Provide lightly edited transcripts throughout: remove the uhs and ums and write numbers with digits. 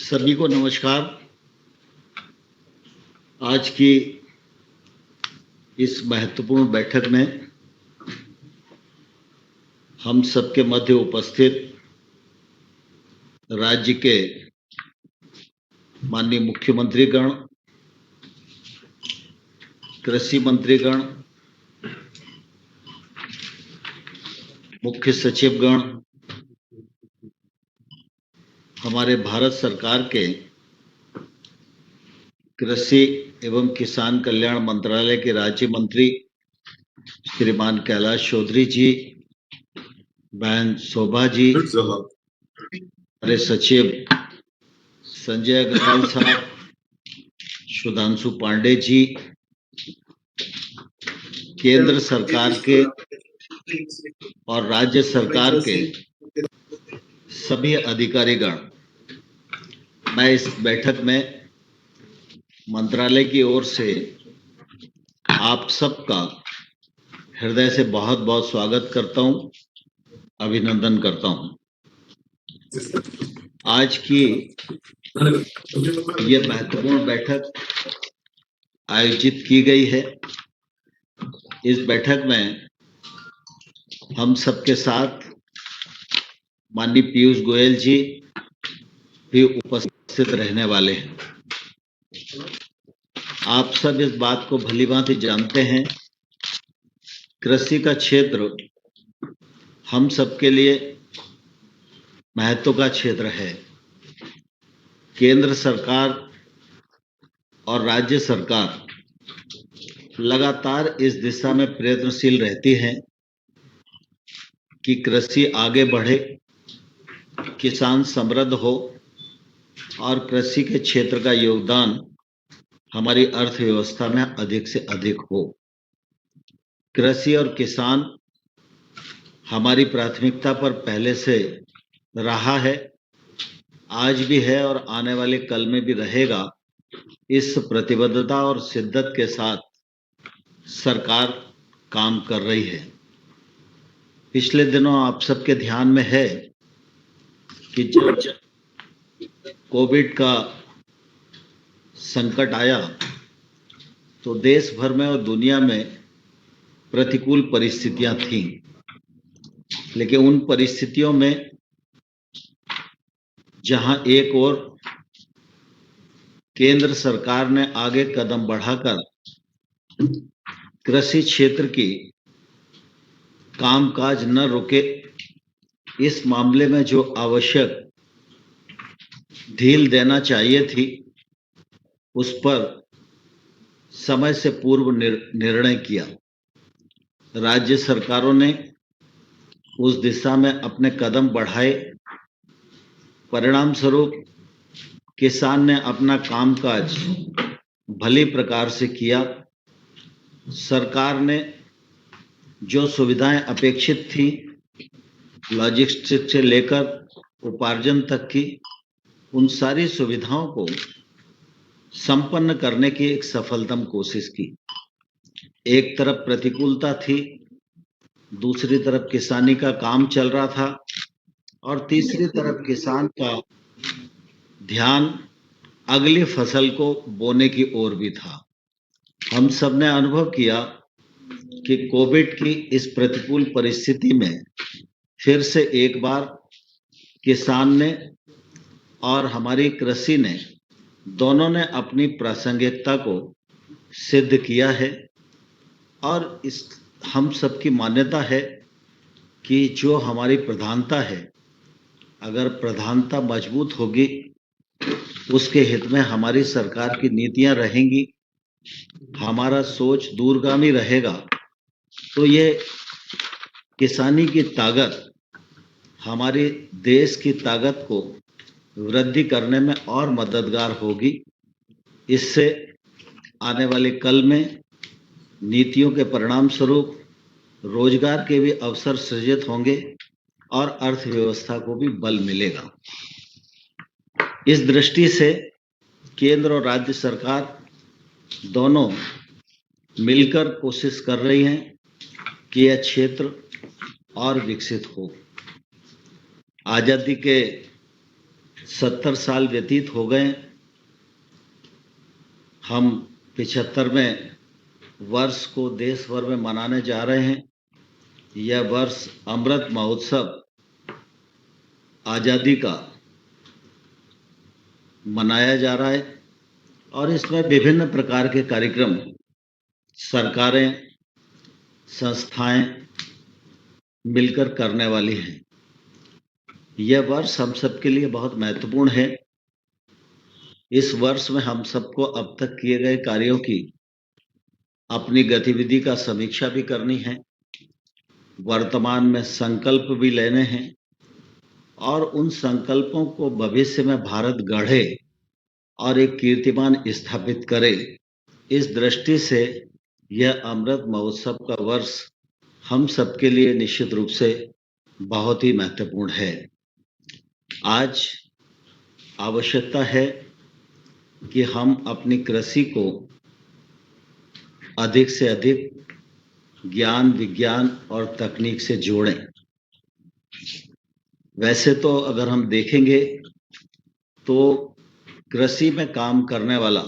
सभी को नमस्कार। आज की इस महत्वपूर्ण बैठक में हम सबके मध्य उपस्थित राज्य के माननीय मुख्यमंत्रीगण, कृषि मंत्रीगण, मुख्य सचिवगण, हमारे भारत सरकार के कृषि एवं किसान कल्याण मंत्रालय के राज्य मंत्री श्रीमान कैलाश चौधरी जी, बहन शोभा जी, हमारे सचिव संजय अग्रवाल साहब, सुधांशु पांडे जी, केंद्र सरकार के और राज्य सरकार के सभी अधिकारीगण, मैं इस बैठक में मंत्रालय की ओर से आप सबका हृदय से बहुत बहुत स्वागत करता हूं, अभिनंदन करता हूं। आज की ये महत्वपूर्ण बैठक आयोजित की गई है। इस बैठक में हम सबके साथ माननीय पीयूष गोयल जी भी उपस्थित रहने वाले हैं। आप सब इस बात को भलीभांति जानते हैं, कृषि का क्षेत्र हम सबके लिए महत्व का क्षेत्र है। केंद्र सरकार और राज्य सरकार लगातार इस दिशा में प्रयत्नशील रहती है कि कृषि आगे बढ़े, किसान समृद्ध हो और कृषि के क्षेत्र का योगदान हमारी अर्थव्यवस्था में अधिक से अधिक हो। कृषि और किसान हमारी प्राथमिकता पर पहले से रहा है, आज भी है और आने वाले कल में भी रहेगा। इस प्रतिबद्धता और शिद्दत के साथ सरकार काम कर रही है। पिछले दिनों आप सबके ध्यान में है कि जब कोविड का संकट आया तो देश भर में और दुनिया में प्रतिकूल परिस्थितियां थीं, लेकिन उन परिस्थितियों में जहां एक ओर केंद्र सरकार ने आगे कदम बढ़ाकर कृषि क्षेत्र की कामकाज न रुके, इस मामले में जो आवश्यक ढील देना चाहिए थी उस पर समय से पूर्व निर्णय किया। राज्य सरकारों ने उस दिशा में अपने कदम बढ़ाए। परिणाम स्वरूप किसान ने अपना कामकाज भली प्रकार से किया। सरकार ने जो सुविधाएं अपेक्षित थी, लॉजिस्टिक्स से लेकर उपार्जन तक की, उन सारी सुविधाओं को संपन्न करने की एक सफलतम कोशिश की। एक तरफ प्रतिकूलता थी, दूसरी तरफ किसानी का काम चल रहा था और तीसरी तरफ किसान का ध्यान अगली फसल को बोने की ओर भी था। हम सब ने अनुभव किया कि कोविड की इस प्रतिकूल परिस्थिति में फिर से एक बार किसान ने और हमारी कृषि ने दोनों ने अपनी प्रासंगिकता को सिद्ध किया है। और इस हम सबकी मान्यता है कि जो हमारी प्रधानता है, अगर प्रधानता मजबूत होगी, उसके हित में हमारी सरकार की नीतियां रहेंगी, हमारा सोच दूरगामी रहेगा, तो ये किसानी की ताकत हमारे देश की ताकत को वृद्धि करने में और मददगार होगी। इससे आने वाले कल में नीतियों के परिणाम स्वरूप रोजगार के भी अवसर सृजित होंगे और अर्थव्यवस्था को भी बल मिलेगा। इस दृष्टि से केंद्र और राज्य सरकार दोनों मिलकर कोशिश कर रही हैं कि यह क्षेत्र और विकसित हो। आजादी के 70 साल व्यतीत हो गए। हम 75वें वर्ष को देश भर में मनाने जा रहे हैं। यह वर्ष अमृत महोत्सव आज़ादी का मनाया जा रहा है और इसमें विभिन्न प्रकार के कार्यक्रम सरकारें, संस्थाएं मिलकर करने वाली हैं। यह वर्ष हम सबके लिए बहुत महत्वपूर्ण है। इस वर्ष में हम सबको अब तक किए गए कार्यों की अपनी गतिविधि का समीक्षा भी करनी है, वर्तमान में संकल्प भी लेने हैं और उन संकल्पों को भविष्य में भारत गढ़े और एक कीर्तिमान स्थापित करे। इस दृष्टि से यह अमृत महोत्सव का वर्ष हम सबके लिए निश्चित रूप से बहुत ही महत्वपूर्ण है। आज आवश्यकता है कि हम अपनी कृषि को अधिक से अधिक ज्ञान, विज्ञान और तकनीक से जोड़ें। वैसे तो अगर हम देखेंगे तो कृषि में काम करने वाला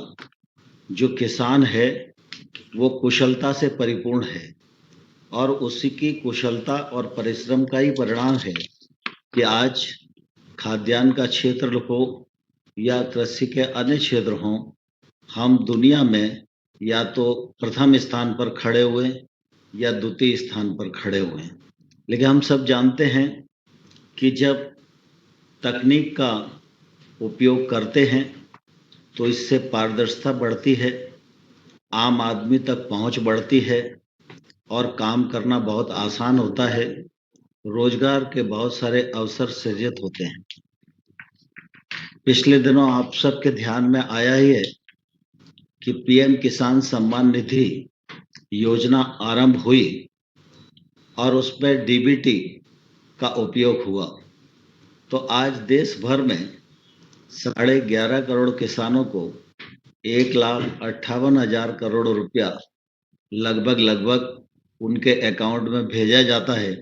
जो किसान है वो कुशलता से परिपूर्ण है और उसी की कुशलता और परिश्रम का ही परिणाम है कि आज खाद्यान्न का क्षेत्र हो या कृषि के अन्य क्षेत्र हों, हम दुनिया में या तो प्रथम स्थान पर खड़े हुए या द्वितीय स्थान पर खड़े हुए हैं। लेकिन हम सब जानते हैं कि जब तकनीक का उपयोग करते हैं तो इससे पारदर्शिता बढ़ती है, आम आदमी तक पहुंच बढ़ती है और काम करना बहुत आसान होता है, रोजगार के बहुत सारे अवसर सृजित होते हैं। पिछले दिनों आप सबके ध्यान में आया ही है कि पीएम किसान सम्मान निधि योजना आरंभ हुई और उसमें डीबीटी का उपयोग हुआ। तो आज देश भर में 11.5 करोड़ किसानों को 1,58,000 करोड़ रुपया लगभग उनके अकाउंट में भेजा जाता है।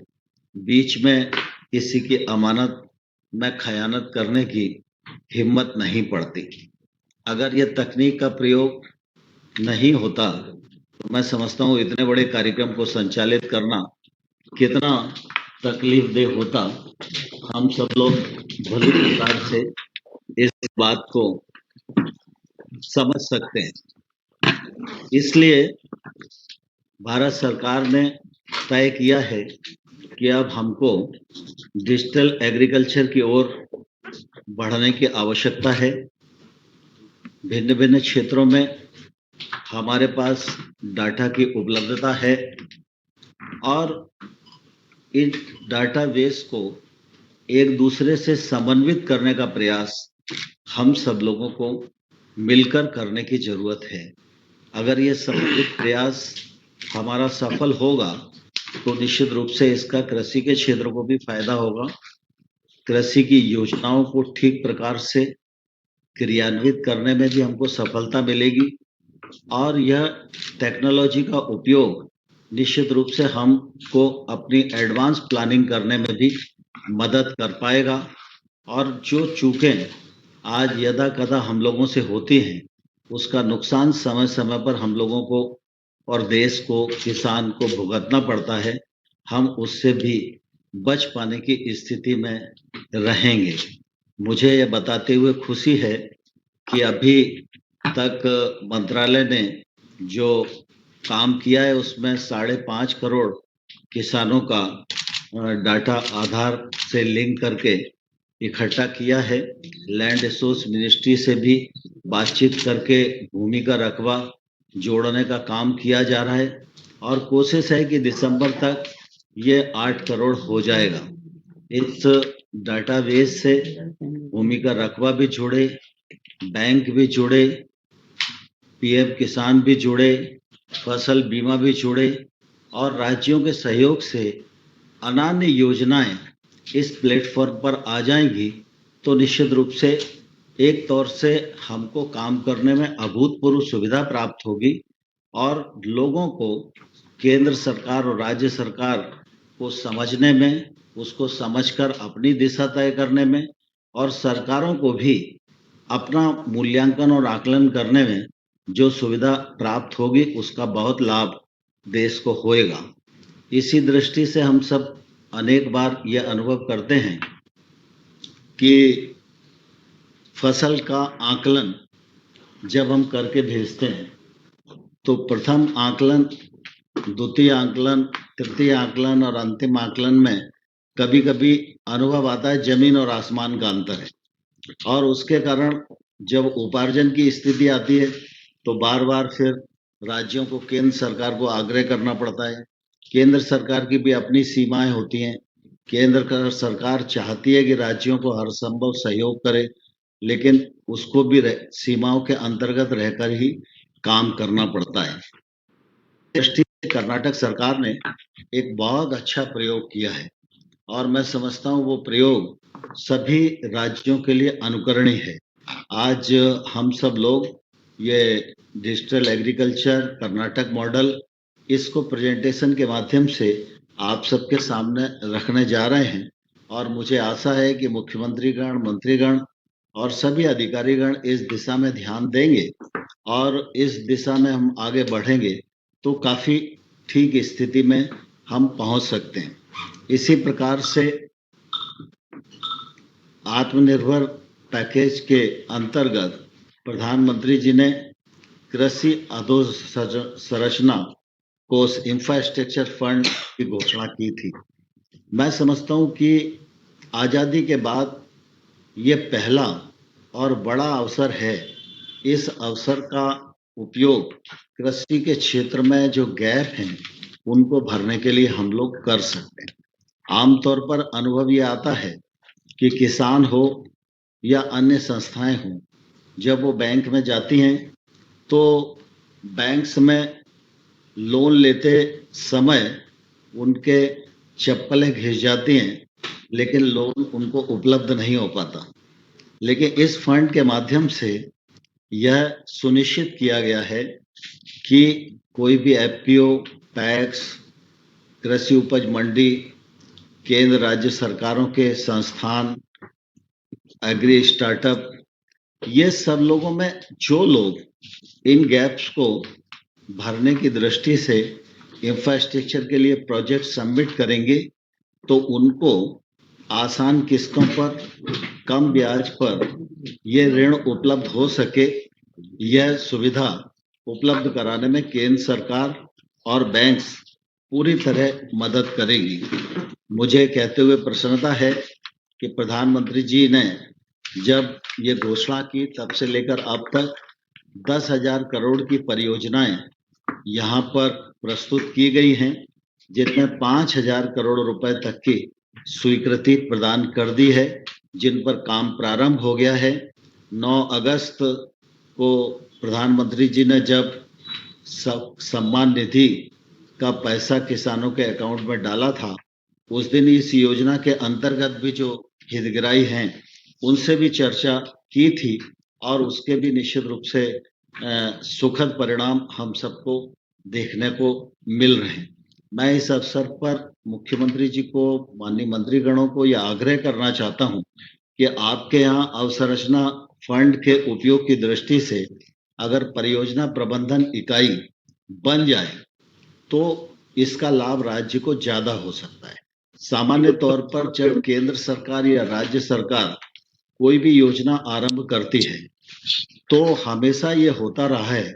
बीच में किसी की अमानत में खयानत करने की हिम्मत नहीं पड़ती। अगर यह तकनीक का प्रयोग नहीं होता तो मैं समझता हूँ इतने बड़े कार्यक्रम को संचालित करना कितना तकलीफदेह होता। हम सब लोग भली प्रकार से इस बात को समझ सकते हैं। इसलिए भारत सरकार ने तय किया है कि अब हमको डिजिटल एग्रीकल्चर की ओर बढ़ने की आवश्यकता है। भिन्न भिन्न क्षेत्रों में हमारे पास डाटा की उपलब्धता है और इन डाटाबेस को एक दूसरे से समन्वित करने का प्रयास हम सब लोगों को मिलकर करने की जरूरत है। अगर ये समन्वित प्रयास हमारा सफल होगा तो निश्चित रूप से इसका कृषि के क्षेत्र को भी फायदा होगा, कृषि की योजनाओं को ठीक प्रकार से क्रियान्वित करने में भी हमको सफलता मिलेगी और यह टेक्नोलॉजी का उपयोग निश्चित रूप से हमको अपनी एडवांस प्लानिंग करने में भी मदद कर पाएगा और जो चूकें आज यदा कदा हम लोगों से होती हैं उसका नुकसान समय समय पर हम लोगों को और देश को, किसान को भुगतना पड़ता है। हम उससे भी बच पाने की स्थिति में रहेंगे। मुझे यह बताते हुए खुशी है कि अभी तक मंत्रालय ने जो काम किया है उसमें 5.5 करोड़ किसानों का डाटा आधार से लिंक करके इकट्ठा किया है। लैंड रिसोर्स मिनिस्ट्री से भी बातचीत करके भूमि का रकबा जोड़ने का काम किया जा रहा है और कोशिश है कि दिसंबर तक ये 8 करोड़ हो जाएगा। इस डाटाबेस से भूमि का रकबा भी जुड़े, बैंक भी जुड़े, पीएम किसान भी जुड़े, फसल बीमा भी जुड़े और राज्यों के सहयोग से अन्य योजनाएं इस प्लेटफॉर्म पर आ जाएंगी तो निश्चित रूप से एक तौर से हमको काम करने में अभूतपूर्व सुविधा प्राप्त होगी और लोगों को केंद्र सरकार और राज्य सरकार को समझने में, उसको समझकर अपनी दिशा तय करने में और सरकारों को भी अपना मूल्यांकन और आकलन करने में जो सुविधा प्राप्त होगी उसका बहुत लाभ देश को होएगा। इसी दृष्टि से हम सब अनेक बार यह अनुभव करते हैं कि फसल का आकलन जब हम करके भेजते हैं तो प्रथम आकलन, द्वितीय आकलन, तृतीय आकलन और अंतिम आकलन में कभी-कभी अनुभव आता है जमीन और आसमान का अंतर है और उसके कारण जब उपार्जन की स्थिति आती है तो बार-बार फिर राज्यों को, केंद्र सरकार को आग्रह करना पड़ता है। केंद्र सरकार की भी अपनी सीमाएं होती हैं। केंद्र सरकार चाहती है कि राज्यों को हर संभव सहयोग करे, लेकिन उसको भी सीमाओं के अंतर्गत रहकर ही काम करना पड़ता है। दृष्टि से कर्नाटक सरकार ने एक बहुत अच्छा प्रयोग किया है और मैं समझता हूँ वो प्रयोग सभी राज्यों के लिए अनुकरणीय है। आज हम सब लोग ये डिजिटल एग्रीकल्चर कर्नाटक मॉडल, इसको प्रेजेंटेशन के माध्यम से आप सबके सामने रखने जा रहे हैं और मुझे आशा है कि मुख्यमंत्रीगण, मंत्रीगण और सभी अधिकारीगण इस दिशा में ध्यान देंगे और इस दिशा में हम आगे बढ़ेंगे तो काफ़ी ठीक स्थिति में हम पहुंच सकते हैं। इसी प्रकार से आत्मनिर्भर पैकेज के अंतर्गत प्रधानमंत्री जी ने कृषि अधोसंरचना कोष, इंफ्रास्ट्रक्चर फंड की घोषणा की थी। मैं समझता हूँ कि आज़ादी के बाद ये पहला और बड़ा अवसर है। इस अवसर का उपयोग कृषि के क्षेत्र में जो गैप हैं उनको भरने के लिए हम लोग कर सकते हैं। आमतौर पर अनुभव ये आता है कि किसान हो या अन्य संस्थाएं हों, जब वो बैंक में जाती हैं तो बैंक्स में लोन लेते समय उनके चप्पलें घिस जाती हैं, लेकिन लोन उनको उपलब्ध नहीं हो पाता। लेकिन इस फंड के माध्यम से यह सुनिश्चित किया गया है कि कोई भी एफपीओ, पैक्स, कृषि उपज मंडी, केंद्र राज्य सरकारों के संस्थान, एग्री स्टार्टअप, ये सब लोगों में जो लोग इन गैप्स को भरने की दृष्टि से इंफ्रास्ट्रक्चर के लिए प्रोजेक्ट सबमिट करेंगे तो उनको आसान किस्तों पर, कम ब्याज पर ये ऋण उपलब्ध हो सके, यह सुविधा उपलब्ध कराने में केंद्र सरकार और बैंक्स पूरी तरह मदद करेगी। मुझे कहते हुए प्रसन्नता है कि प्रधानमंत्री जी ने जब ये घोषणा की तब से लेकर अब तक 10,000 करोड़ की परियोजनाएं यहाँ पर प्रस्तुत की गई हैं, जिनमें 5,000 करोड़ रुपए तक की स्वीकृति प्रदान कर दी है, जिन पर काम प्रारंभ हो गया है। 9 अगस्त को प्रधानमंत्री जी ने जब सम्मान निधि का पैसा किसानों के अकाउंट में डाला था, उस दिन इस योजना के अंतर्गत भी जो हितग्राही हैं उनसे भी चर्चा की थी और उसके भी निश्चित रूप से सुखद परिणाम हम सबको देखने को मिल रहे हैं। मैं इस अवसर पर मुख्यमंत्री जी को, माननीय मंत्रीगणों को यह आग्रह करना चाहता हूं कि आपके यहाँ अवसंरचना फंड के उपयोग की दृष्टि से अगर परियोजना प्रबंधन इकाई बन जाए तो इसका लाभ राज्य को ज्यादा हो सकता है। सामान्य तौर पर जब केंद्र सरकार या राज्य सरकार कोई भी योजना आरंभ करती है तो हमेशा ये होता रहा है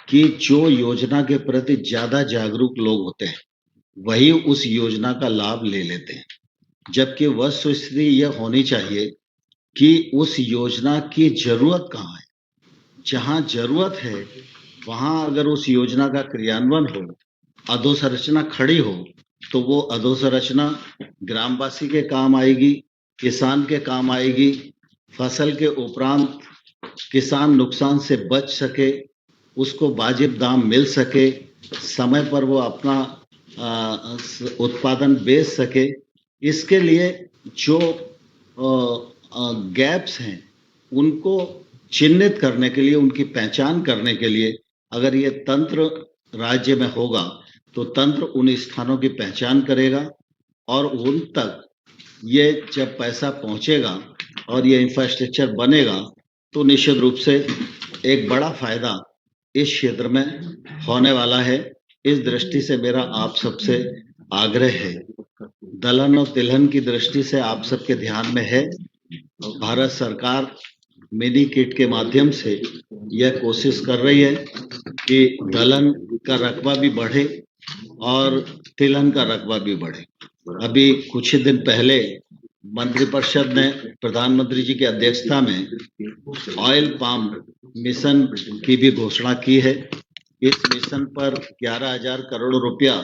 कि जो योजना के प्रति ज्यादा जागरूक लोग होते हैं वही उस योजना का लाभ ले लेते हैं, जबकि वस्तुस्थिति यह होनी चाहिए कि उस योजना की जरूरत कहाँ है। जहां जरूरत है वहां अगर उस योजना का क्रियान्वयन हो, अधोसंरचना खड़ी हो, तो वो अधोसंरचना ग्रामवासी के काम आएगी, किसान के काम आएगी। फसल के उपरांत किसान नुकसान से बच सके, उसको वाजिब दाम मिल सके, समय पर वो अपना उत्पादन बेच सके। इसके लिए जो गैप्स हैं उनको चिन्हित करने के लिए, उनकी पहचान करने के लिए अगर ये तंत्र राज्य में होगा तो तंत्र उन स्थानों की पहचान करेगा और उन तक ये जब पैसा पहुंचेगा और ये इंफ्रास्ट्रक्चर बनेगा तो निश्चित रूप से एक बड़ा फायदा इस क्षेत्र में होने वाला है। इस दृष्टि से मेरा आप सबसे आग्रह है, दलहन और तिलहन की दृष्टि से आप सबके ध्यान में है, भारत सरकार मिनी किट के माध्यम से यह कोशिश कर रही है कि दलहन का रकबा भी बढ़े और तिलहन का रकबा भी बढ़े। अभी कुछ ही दिन पहले मंत्रिपरिषद ने प्रधानमंत्री जी की अध्यक्षता में ऑयल पाम मिशन की भी घोषणा की है। इस मिशन पर 11,000 करोड़ रुपया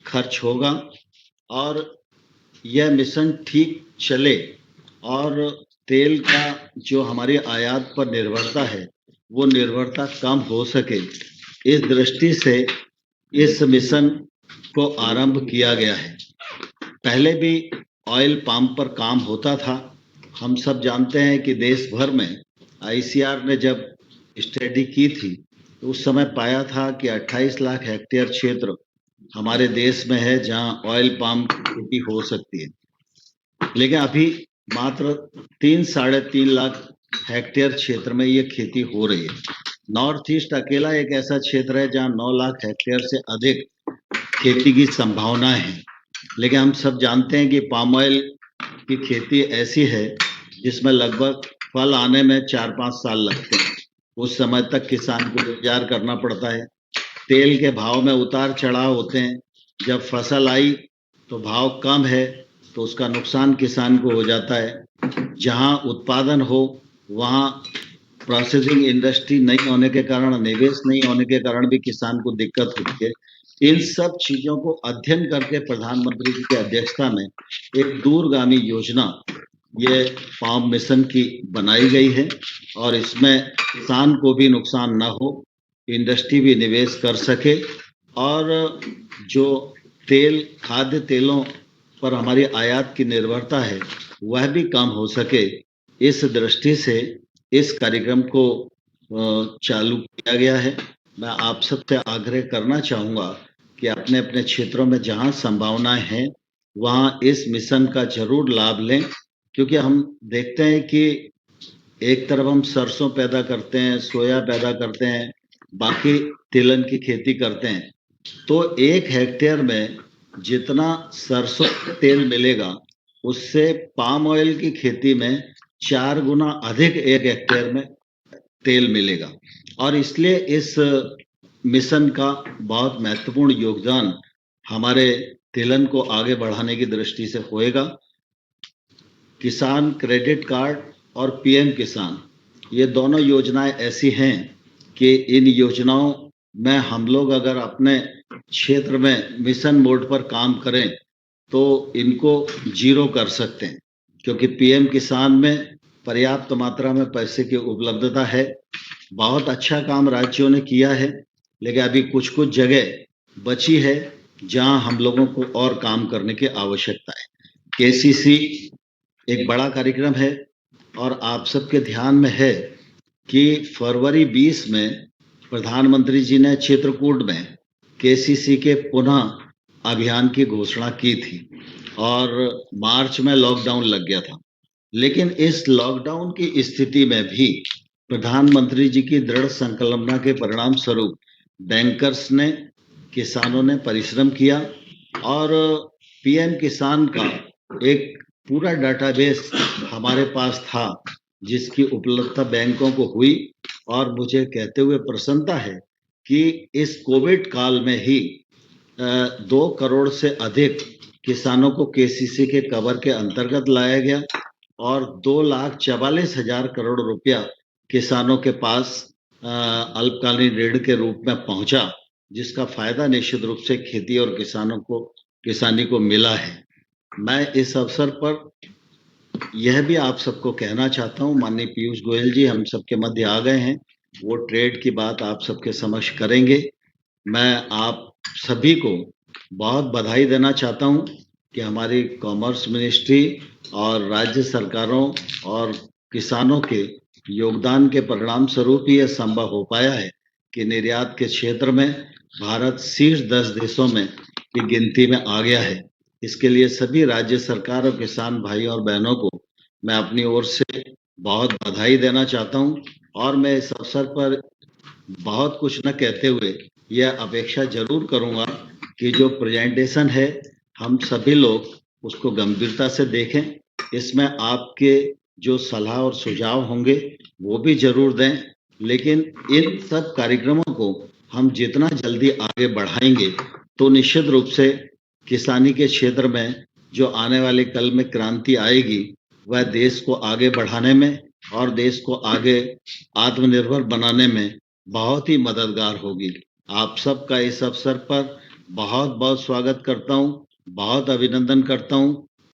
खर्च होगा और यह मिशन ठीक चले और तेल का जो हमारी आयात पर निर्भरता है वो निर्भरता कम हो सके, इस दृष्टि से इस मिशन को आरंभ किया गया है। पहले भी ऑयल पाम पर काम होता था। हम सब जानते हैं कि देश भर में आईसीआर ने जब स्टडी की थी तो उस समय पाया था कि 28 लाख हेक्टेयर क्षेत्र हमारे देश में है जहां ऑयल पाम की खेती हो सकती है, लेकिन अभी मात्र 3-3.5 लाख हेक्टेयर क्षेत्र में ये खेती हो रही है। नॉर्थ ईस्ट अकेला एक ऐसा क्षेत्र है जहां 9 लाख हेक्टेयर से अधिक खेती की संभावनाएं हैं, लेकिन हम सब जानते हैं कि पाम ऑयल की खेती ऐसी है जिसमें लगभग फल आने में 4-5 साल लगते हैं। उस समय तक किसान को इंतजार करना पड़ता है। तेल के भाव में उतार चढ़ाव होते हैं। जब फसल आई तो भाव कम है तो उसका नुकसान किसान को हो जाता है। जहां उत्पादन हो वहां प्रोसेसिंग इंडस्ट्री नहीं होने के कारण, निवेश नहीं होने के कारण भी किसान को दिक्कत होती है। इन सब चीजों को अध्ययन करके प्रधानमंत्री जी की अध्यक्षता में एक दूरगामी योजना ये फार्म मिशन की बनाई गई है और इसमें किसान को भी नुकसान ना हो, इंडस्ट्री भी निवेश कर सके और जो तेल, खाद्य तेलों पर हमारी आयात की निर्भरता है वह भी कम हो सके। इस दृष्टि से इस कार्यक्रम को चालू किया गया है। मैं आप सबसे आग्रह करना चाहूँगा कि अपने अपने क्षेत्रों में जहाँ संभावनाएं हैं वहाँ इस मिशन का जरूर लाभ लें, क्योंकि हम देखते हैं कि एक तरफ हम सरसों पैदा करते हैं, सोया पैदा करते हैं, बाकी तिलहन की खेती करते हैं, तो 1 हेक्टेयर में जितना सरसों तेल मिलेगा उससे पाम ऑयल की खेती में 4 गुना अधिक 1 हेक्टेयर में तेल मिलेगा और इसलिए इस मिशन का बहुत महत्वपूर्ण योगदान हमारे तिलहन को आगे बढ़ाने की दृष्टि से होएगा। किसान क्रेडिट कार्ड और पीएम किसान, ये दोनों योजनाएं ऐसी हैं कि इन योजनाओं में हम लोग अगर अपने क्षेत्र में मिशन मोड पर काम करें तो इनको जीरो कर सकते हैं, क्योंकि पीएम किसान में पर्याप्त मात्रा में पैसे की उपलब्धता है। बहुत अच्छा काम राज्यों ने किया है, लेकिन अभी कुछ कुछ जगह बची है जहां हम लोगों को और काम करने की आवश्यकता है। केसीसी एक बड़ा कार्यक्रम है और आप सबके ध्यान में है कि फरवरी 20 में प्रधानमंत्री जी ने चित्रकूट में केसीसी के पुनः अभियान की घोषणा की थी और मार्च में लॉकडाउन लग गया था। लेकिन इस लॉकडाउन की स्थिति में भी प्रधानमंत्री जी की दृढ़ संकल्पना के परिणाम स्वरूप बैंकर्स ने, किसानों ने परिश्रम किया और पीएम किसान का एक पूरा डाटाबेस हमारे पास था जिसकी उपलब्धता बैंकों को हुई और मुझे कहते हुए प्रसन्नता है कि इस कोविड काल में ही 2 करोड़ से अधिक किसानों को केसीसी के कवर के अंतर्गत लाया गया और 2,44,000 करोड़ रुपया किसानों के पास अल्पकालीन ऋण के रूप में पहुंचा, जिसका फायदा निश्चित रूप से खेती और किसानों को, किसानी को मिला है। मैं इस अवसर पर यह भी आप सबको कहना चाहता हूं, माननीय पीयूष गोयल जी हम सबके मध्य आ गए हैं, वो ट्रेड की बात आप सबके समक्ष करेंगे। मैं आप सभी को बहुत बधाई देना चाहता हूं कि हमारी कॉमर्स मिनिस्ट्री और राज्य सरकारों और किसानों के योगदान के परिणाम स्वरूप ही यह संभव हो पाया है कि निर्यात के क्षेत्र में भारत शीर्ष 10 देशों में की गिनती में आ गया है। इसके लिए सभी राज्य सरकार और किसान भाई और बहनों को मैं अपनी ओर से बहुत बधाई देना चाहता हूं और मैं इस अवसर पर बहुत कुछ न कहते हुए यह अपेक्षा जरूर करूंगा कि जो प्रेजेंटेशन है हम सभी लोग उसको गंभीरता से देखें। इसमें आपके जो सलाह और सुझाव होंगे वो भी जरूर दें, लेकिन इन सब कार्यक्रमों को हम जितना जल्दी आगे बढ़ाएंगे तो निश्चित रूप से किसानी के क्षेत्र में जो आने वाले कल में क्रांति आएगी वह देश को आगे बढ़ाने में और देश को आगे आत्मनिर्भर बनाने में बहुत ही मददगार होगी। आप सबका इस अवसर पर बहुत बहुत स्वागत करता हूं, बहुत अभिनंदन करता हूं